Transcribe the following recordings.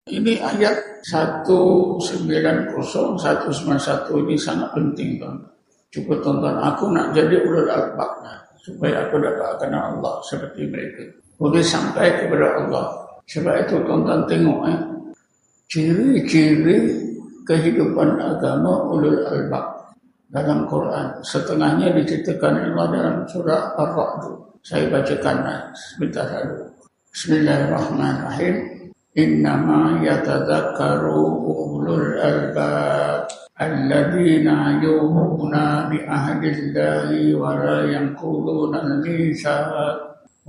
Ini ayat 190, 191 ini sangat penting, tuan. Cuba tonton. Aku nak jadi ulul albab supaya aku dapat kenal Allah seperti mereka. Boleh sampai kepada Allah. Sebab itu tonton tengok ciri-ciri kehidupan agama ulul albab dalam Quran. Setengahnya diceritakan Allah dalam surah Ar-Ra'd. Saya bacakan sebentar dulu. Bismillahirrahmanirrahim. Innama yatadzakkaru ulul albab alladzina yu'minuna bi ahdillahi wa la yanquduna al-mitsaq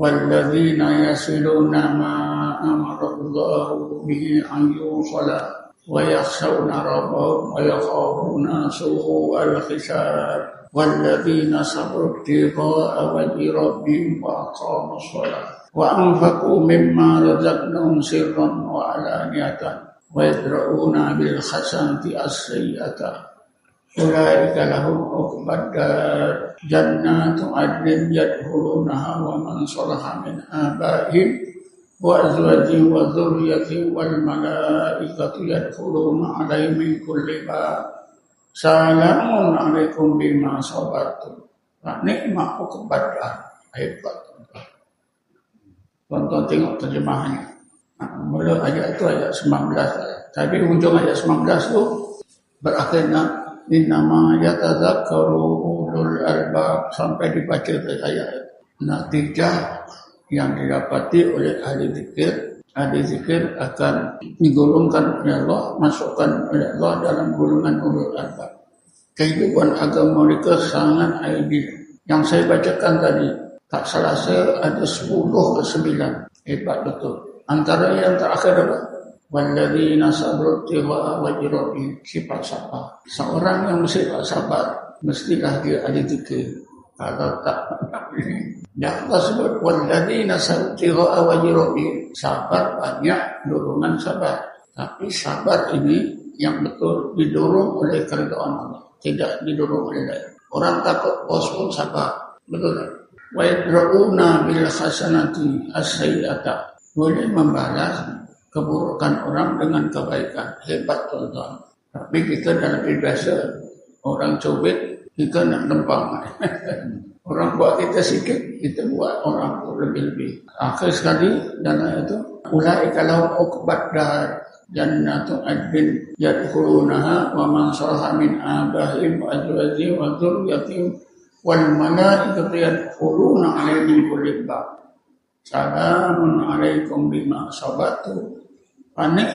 walladzina yasiluna ma amara Allahu bihi an yusala wa yakhshawna rabbahum wa yakhafuna su'al hisab walladzina sabaru ibtigha'a wajhi rabbihim wa aqamus shalah wa anfaqu mimma razaqnahum sirran wa alaniyatan wa yadra'una bil hasanati as-sayyi'ata ulaika lahum uqbad dar jannatu adnin yadkhulunaha wa man salaha min abaihim wa azwajihim wa dhurriyyatihim wal malaikatu yadkhuluna 'alaihim min kulli bab salamun 'alaikum bima sabartum wa ni'ma uqbad dar. Hebat. Tonton tengok terjemahannya. Mula ayat itu ayat 19. Tapi hujung ayat 19 tu berakhirnya innama yatadzakkaru ulul albab sampai dibaca ke ayat. Natijah yang didapati oleh ahli zikir akan digolongkan oleh Allah, masukkan oleh Allah dalam golongan ulul albab. Kehidupan agama mereka sangat ideal. Yang saya bacakan tadi tak salah saya ada 10 ke 9. Hebat betul. Antara yang terakhir apa? Walladzina sabaru ibtigha'a wajhi rabbihim. Sifat sabar. Seorang yang bersifat sabar mestilah dia ahli zikir. Kalau tak ya Allah sebut walladzina sabaru ibtigha'a wajhi rabbihim. Sabar banyak dorongan sabar. Tapi sabar ini yang betul didorong oleh keridhaan Allah, tidak didorong oleh lain. Orang takut bos pun sabar. Betul tak? Wa yadra'una bil hasanati as-sayyi'ata. Boleh membalas keburukan orang dengan kebaikan. Hebat tuan-tuan. Tapi kita dalam biasa orang cubit, kita nak lempang. Orang buat kita sikit, kita buat orang lebih-lebih. Akhir sekali dalam itu ulaika lahum uqbad dar jannatu adnin yadkhulunaha wa man salaha min abaihim wa azwajihim wa dhurriyyatihim wal malaikatu yadkhuluna 'alaihim min kulli bab salamun 'alaikum bima sabartum.